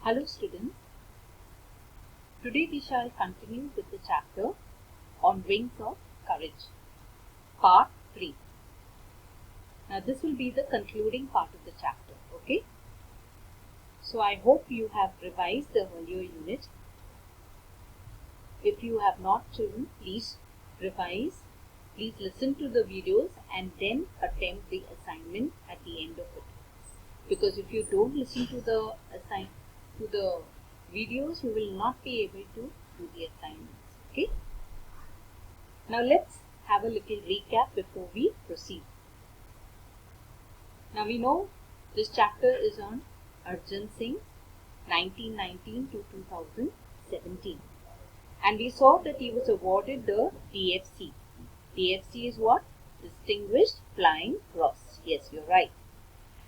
Hello students, today we shall continue with the chapter on Wings of Courage, part 3. Now this will be the concluding part of the chapter, okay? So I hope you have revised the earlier unit. If you have not children, please revise, please listen to the videos and then attempt the assignment at the end of it. Because if you don't listen to the videos, you will not be able to do the assignments. Okay. Now let's have a little recap before we proceed. Now we know this chapter is on Arjun Singh, 1919 to 2017, and we saw that he was awarded the DFC. DFC is what? Distinguished Flying Cross. Yes, you're right.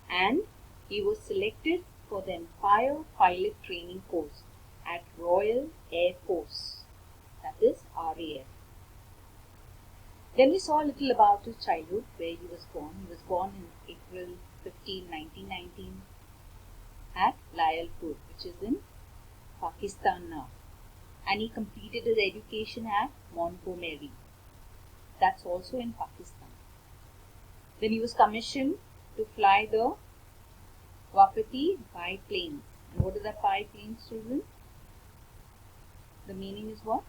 And he was selected for the Empire Pilot Training Course at Royal Air Force, that is RAF. Then we saw a little about his childhood, where he was born. He was born in April 15, 1919 at Layalpur, which is in Pakistan now. And he completed his education at Montgomery. That's also in Pakistan. Then he was commissioned to fly the Wapiti biplanes. And what are the biplanes, children? The meaning is what?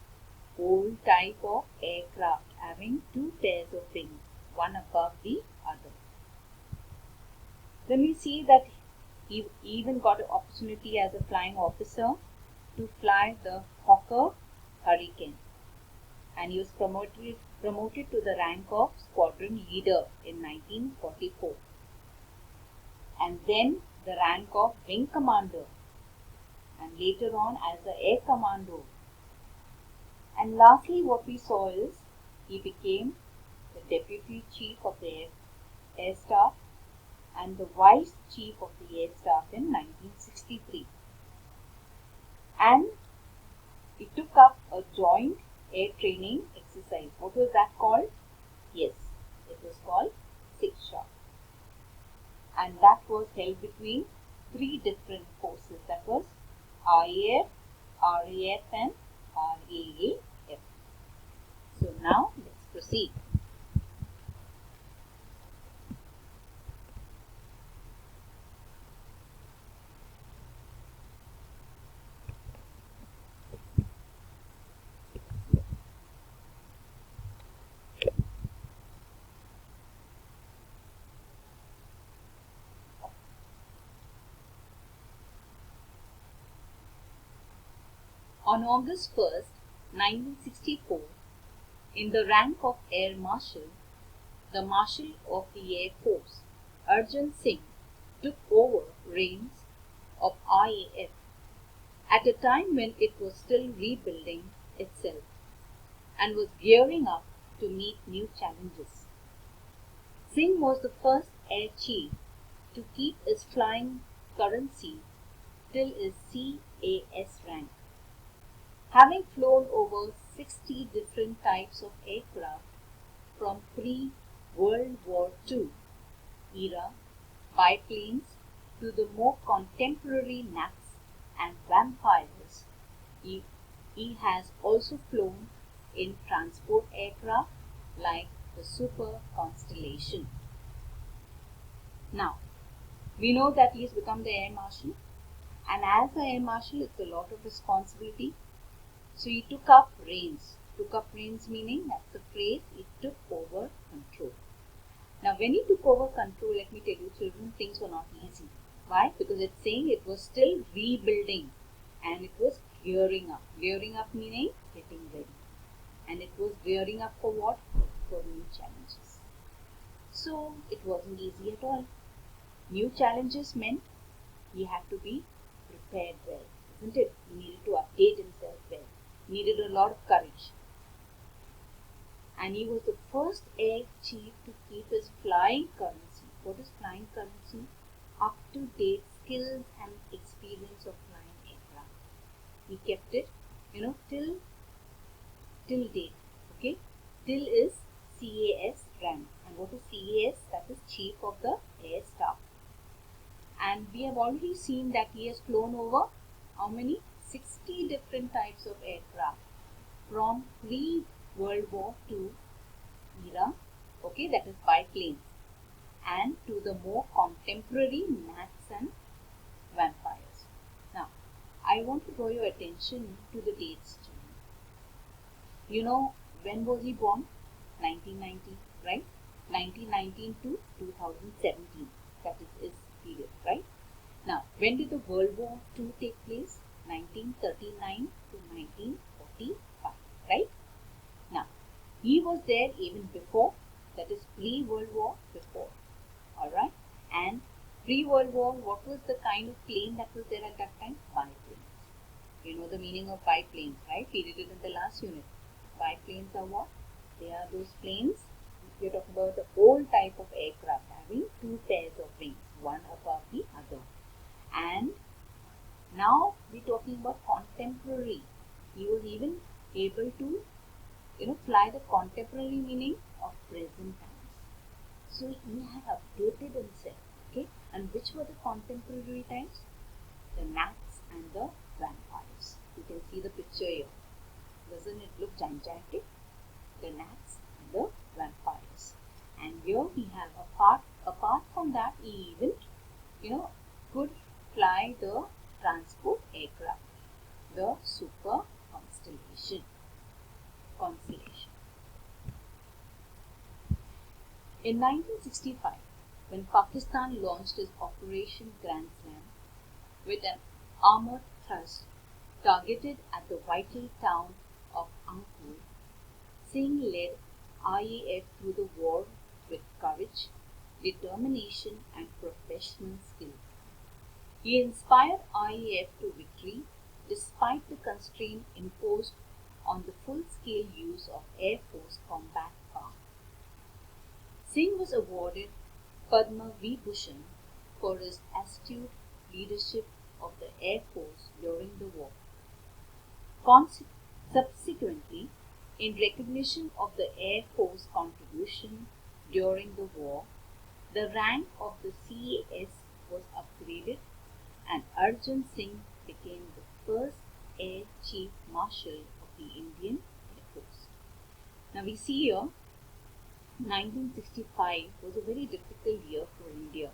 Old type of aircraft having two pairs of wings, one above the other. Then we see that he even got an opportunity as a flying officer to fly the Hawker Hurricane, and he was promoted to the rank of squadron leader in 1944, and then the rank of wing commander, and later on as the air commando. And lastly, what we saw is he became the Deputy Chief of the Air Staff and the Vice Chief of the Air Staff in 1963. And he took up a joint air training exercise. What was that called? Yes, it was called Siksha. And that was held between three different forces. That was RAF, RAF and RAAF. So now let's proceed. On August 1st, 1964, in the rank of Air Marshal, the Marshal of the Air Force, Arjun Singh, took over reins of RAF at a time when it was still rebuilding itself and was gearing up to meet new challenges. Singh was the first air chief to keep his flying currency till his CAS rank. Having flown over 60 different types of aircraft from pre-World War II era biplanes to the more contemporary Gnats and Vampires, he has also flown in transport aircraft like the Super Constellation. Now, we know that he has become the Air Marshal, and as the Air Marshal, it's a lot of responsibility. So he took up reins. Took up reins meaning, that's the phrase, he took over control. Now when he took over control, let me tell you children, things were not easy. Why? Because it's saying it was still rebuilding and it was gearing up. Gearing up meaning getting ready. And it was gearing up for what? For new challenges. So it wasn't easy at all. New challenges meant he had to be prepared well, isn't it? He needed to update himself well. Needed a lot of courage. And he was the first air chief to keep his flying currency. What is flying currency? Up to date skills and experience of flying aircraft. He kept it, till date. Okay? Till is CAS rank. And what is CAS? That is Chief of the Air Staff. And we have already seen that he has flown over how many? 60 different types of aircraft from pre-World War II era, okay, that is biplanes, and to the more contemporary gnats and vampires. Now, I want to draw your attention to the dates. You know, when was he born? 1919, right? 1919 to 2017. That is his period, right? Now, when did the World War II take place? 1939 to 1945, right? Now, he was there even before, that is pre-World War before, alright? And pre-World War, what was the kind of plane that was there at that time? Biplanes. You know the meaning of biplanes, right? We did it in the last unit. Biplanes are what? They are those planes, we are talking about the old type of aircraft having two pairs of wings, one above the other. And now we're talking about contemporary. He was even able to, fly the contemporary meaning of present times. So he had updated himself, okay? And which were the contemporary times? The gnats and the vampires. You can see the picture here. Doesn't it look gigantic? The gnats and the vampires. And here we have apart from that, he even, could fly the transport aircraft, the Super Constellation. In 1965, when Pakistan launched its Operation Grand Slam with an armored thrust targeted at the vital town of Angkor, Singh led IAF through the war with courage, determination and professional skill. He inspired IAF to victory despite the constraint imposed on the full-scale use of Air Force combat power. Singh was awarded Padma Vibhushan for his astute leadership of the Air Force during the war. Subsequently, in recognition of the Air Force contribution during the war, the rank of the CAS was upgraded and Arjun Singh became the first Air Chief Marshal of the Indian Air Force. Now we see here, 1965 was a very difficult year for India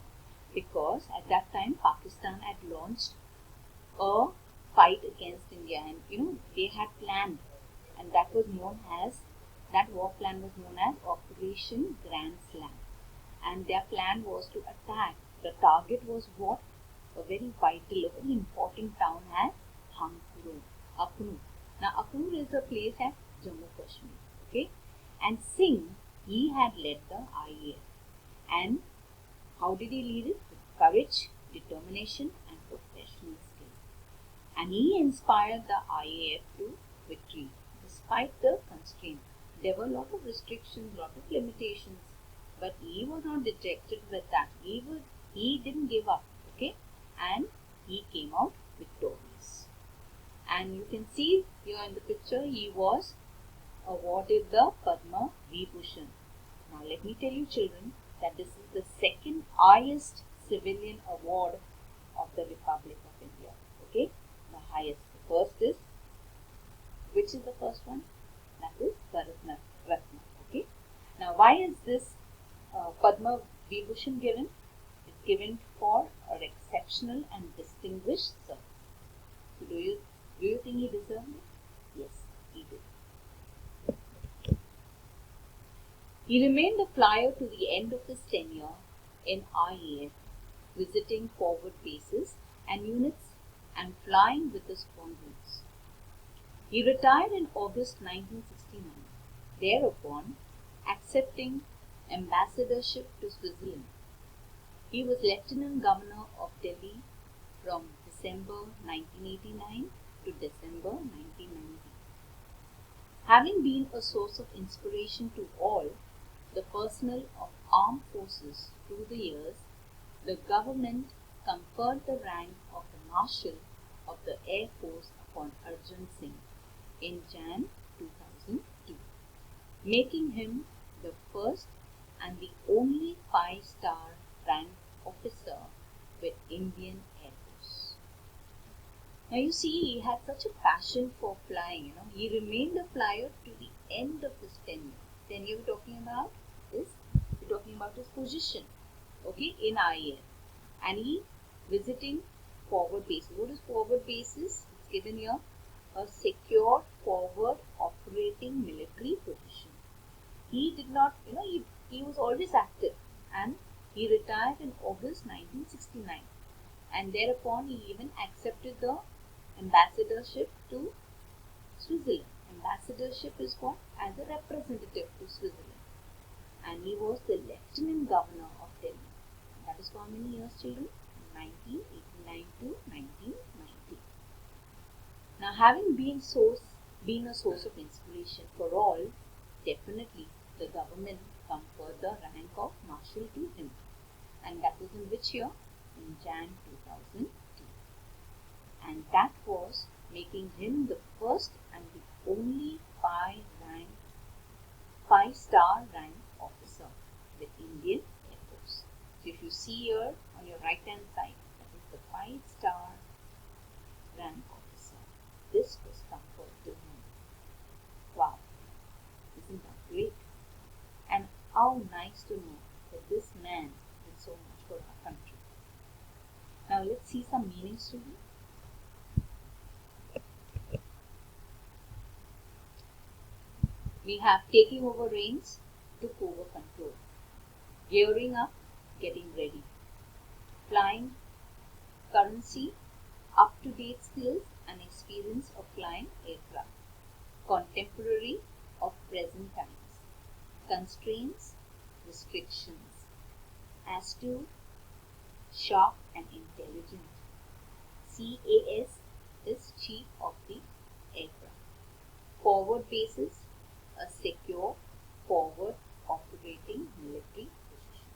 because at that time Pakistan had launched a fight against India, and they had planned, and that war plan was known as Operation Grand Slam, and their plan was to attack. The target was what? A very vital, a very important town at Akhnoor. Now Akhnoor is a place at Jammu Kashmir, okay? And Singh, he had led the IAF, and how did he lead it? With courage, determination and professional skill. And he inspired the IAF to victory despite the constraint. There were a lot of restrictions, a lot of limitations, but he was not dejected with that. He didn't give up, okay? And he came out victorious. And you can see here in the picture, he was awarded the Padma Vibhushan. Now let me tell you children that this is the second highest civilian award of the Republic of India. Okay, the highest. The first is, which is the first one? That is Bharat Ratna. Okay. Now why is this Padma Vibhushan given? It's given for an exceptional and distinguished service. So do you think he deserved it? Yes, he did. He remained a flyer to the end of his tenure in IAF, visiting forward bases and units and flying with the squadrons. He retired in August 1969, thereupon accepting ambassadorship to Switzerland. He was Lieutenant Governor of Delhi from December 1989 to December 1990. Having been a source of inspiration to all the personnel of armed forces through the years, the government conferred the rank of the Marshal of the Air Force upon Arjun Singh in Jan 2002, making him the first and the only 5-star ranked officer with Indian Air Force. Now you see, he had such a passion for flying. He remained a flyer to the end of his tenure. Tenure we're talking about his position, okay, in IAF, and he visiting forward bases. What is forward bases? It's given here, a secure forward operating military position. He did not, he was always active, and he retired in August 1969, and thereupon he even accepted the ambassadorship to Switzerland. Ambassadorship is what? As a representative to Switzerland. And he was the Lieutenant Governor of Delhi. That is for how many years, children? 1989 to 1990. Now, having been a source of inspiration for all, definitely the government conferred the rank of Marshal to him. And that was in which year? In Jan 2002. And that was making him the first and the only five-star rank officer with Indian Air Force. So if you see here on your right hand side, that is the five-star rank officer. This was conferred to him. Wow, isn't that great? And how nice to know that this man did so much for our country. Now let's see some meanings to him. We have taking over reins, took over control, gearing up, getting ready, flying currency, up-to-date skills and experience of flying aircraft, contemporary of present times, constraints, restrictions, astute, sharp and intelligent. CAS is Chief of the Aircraft. Forward bases, a secure, forward operating military position.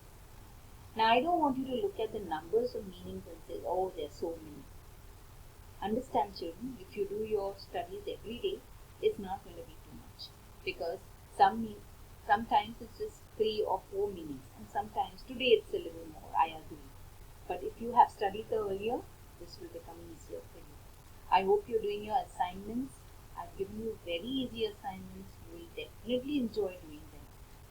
Now, I don't want you to look at the numbers of meanings and say, oh, there are so many. Understand, children, if you do your studies every day, it's not going to be too much, because sometimes it's just 3 or 4 meanings, and sometimes today it's a little more, I agree. But if you have studied earlier, this will become easier for you. I hope you're doing your assignments. I've given you very easy assignments. You will definitely enjoy doing them.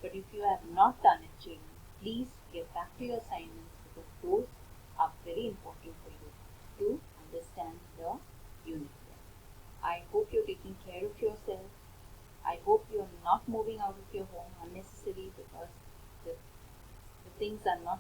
But if you have not done it, children, please get back to your assignments, because those are very important for you to understand the unit. I hope you're taking care of yourself. I hope you're not moving out of your home unnecessarily, because the things are not